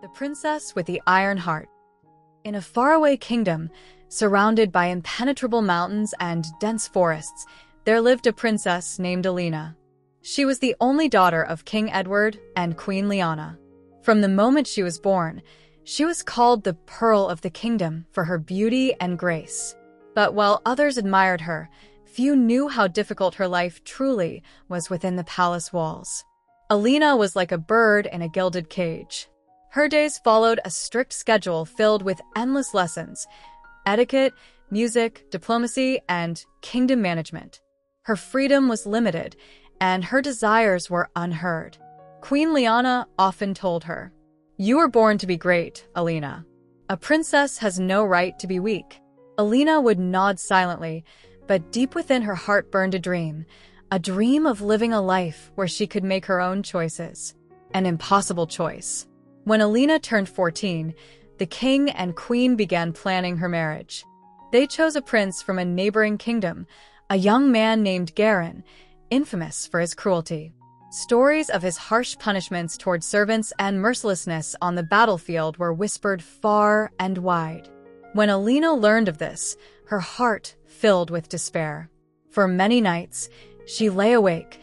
The Princess with the Iron Heart. In a faraway kingdom, surrounded by impenetrable mountains and dense forests, there lived a princess named Alina. She was the only daughter of King Edward and Queen Liana. From the moment she was born, she was called the Pearl of the Kingdom for her beauty and grace. But while others admired her, few knew how difficult her life truly was within the palace walls. Alina was like a bird in a gilded cage. Her days followed a strict schedule filled with endless lessons, etiquette, music, diplomacy, and kingdom management. Her freedom was limited, and her desires were unheard. Queen Liana often told her, "You were born to be great, Alina. A princess has no right to be weak." Alina would nod silently, but deep within her heart burned a dream of living a life where she could make her own choices. An impossible choice. When Alina turned 14, the king and queen began planning her marriage. They chose a prince from a neighboring kingdom, a young man named Garin, infamous for his cruelty. Stories of his harsh punishments toward servants and mercilessness on the battlefield were whispered far and wide. When Alina learned of this, her heart filled with despair. For many nights, she lay awake,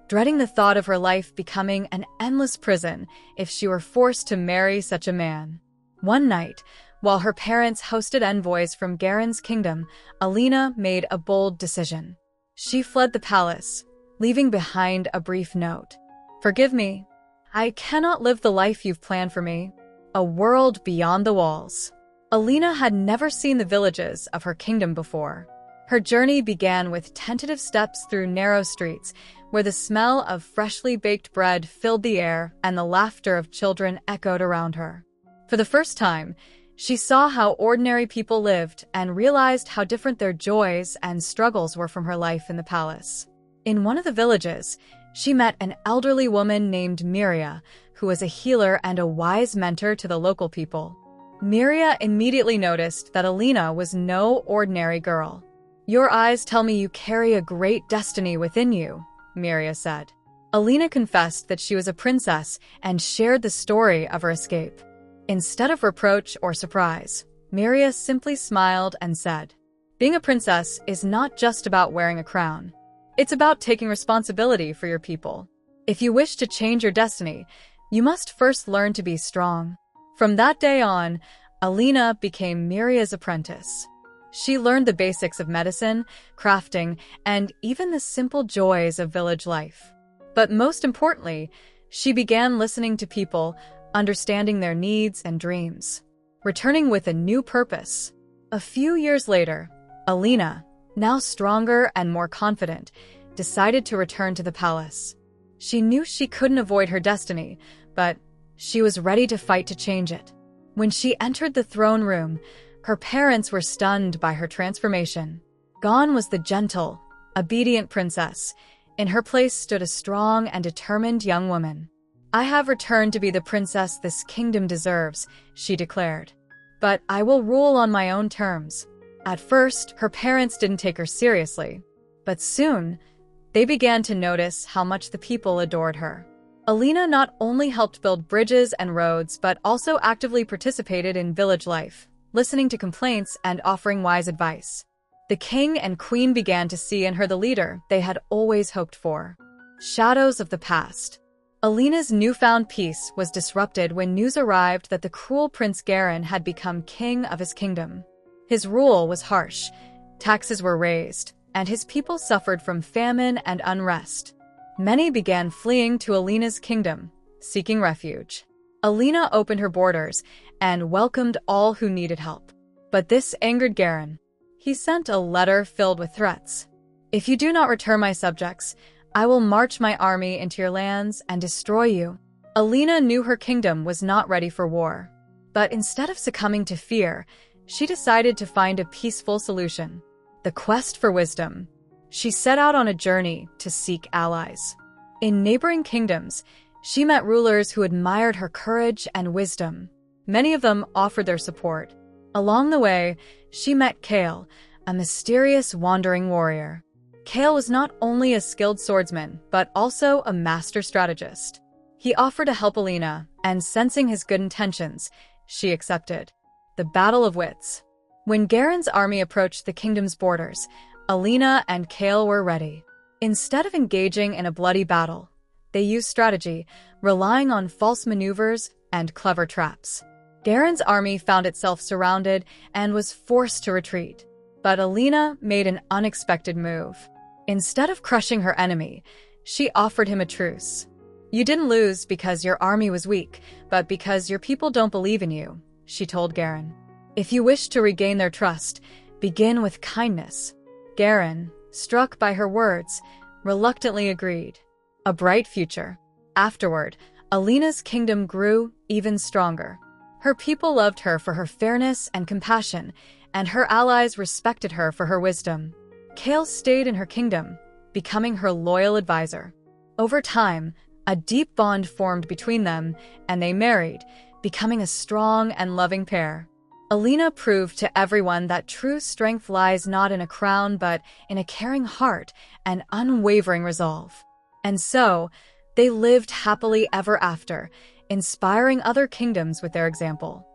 dreading the thought of her life becoming an endless prison if she were forced to marry such a man. One night, while her parents hosted envoys from Garin's kingdom, Alina made a bold decision. She fled the palace, leaving behind a brief note. "Forgive me. I cannot live the life you've planned for me. A world beyond the walls." Alina had never seen the villages of her kingdom before. Her journey began with tentative steps through narrow streets, where the smell of freshly baked bread filled the air and the laughter of children echoed around her. For the first time, she saw how ordinary people lived and realized how different their joys and struggles were from her life in the palace. In one of the villages, she met an elderly woman named Miria, who was a healer and a wise mentor to the local people. Miria immediately noticed that Alina was no ordinary girl. "Your eyes tell me you carry a great destiny within you," Miria said. Alina confessed that she was a princess and shared the story of her escape. Instead of reproach or surprise, Miria simply smiled and said, "Being a princess is not just about wearing a crown. It's about taking responsibility for your people. If you wish to change your destiny, you must first learn to be strong." From that day on, Alina became Miria's apprentice. She learned the basics of medicine, crafting, and even the simple joys of village life. But most importantly, she began listening to people, understanding their needs and dreams, returning with a new purpose. A few years later, Alina, now stronger and more confident, decided to return to the palace. She knew she couldn't avoid her destiny, but she was ready to fight to change it. When she entered the throne room, her parents were stunned by her transformation. Gone was the gentle, obedient princess. In her place stood a strong and determined young woman. "I have returned to be the princess this kingdom deserves," she declared. "But I will rule on my own terms." At first, her parents didn't take her seriously. But soon, they began to notice how much the people adored her. Alina not only helped build bridges and roads, but also actively participated in village life, listening to complaints and offering wise advice. The king and queen began to see in her the leader they had always hoped for. Shadows of the past. Alina's newfound peace was disrupted when news arrived that the cruel Prince Garin had become king of his kingdom. His rule was harsh, taxes were raised, and his people suffered from famine and unrest. Many began fleeing to Alina's kingdom, seeking refuge. Alina opened her borders and welcomed all who needed help. But this angered Garin. He sent a letter filled with threats. "If you do not return my subjects, I will march my army into your lands and destroy you." Alina knew her kingdom was not ready for war. But instead of succumbing to fear, she decided to find a peaceful solution. The quest for wisdom. She set out on a journey to seek allies. In neighboring kingdoms, she met rulers who admired her courage and wisdom. Many of them offered their support. Along the way, she met Kale, a mysterious wandering warrior. Kale was not only a skilled swordsman, but also a master strategist. He offered to help Alina, and sensing his good intentions, she accepted. The Battle of Wits. When Garen's army approached the kingdom's borders, Alina and Kale were ready. Instead of engaging in a bloody battle, they used strategy, relying on false maneuvers and clever traps. Garen's army found itself surrounded and was forced to retreat. But Alina made an unexpected move. Instead of crushing her enemy, she offered him a truce. "You didn't lose because your army was weak, but because your people don't believe in you," she told Garen. "If you wish to regain their trust, begin with kindness." Garen, struck by her words, reluctantly agreed. A bright future. Afterward, Alina's kingdom grew even stronger. Her people loved her for her fairness and compassion, and her allies respected her for her wisdom. Kale stayed in her kingdom, becoming her loyal advisor. Over time, a deep bond formed between them, and they married, becoming a strong and loving pair. Alina proved to everyone that true strength lies not in a crown but in a caring heart and unwavering resolve. And so, they lived happily ever after, inspiring other kingdoms with their example.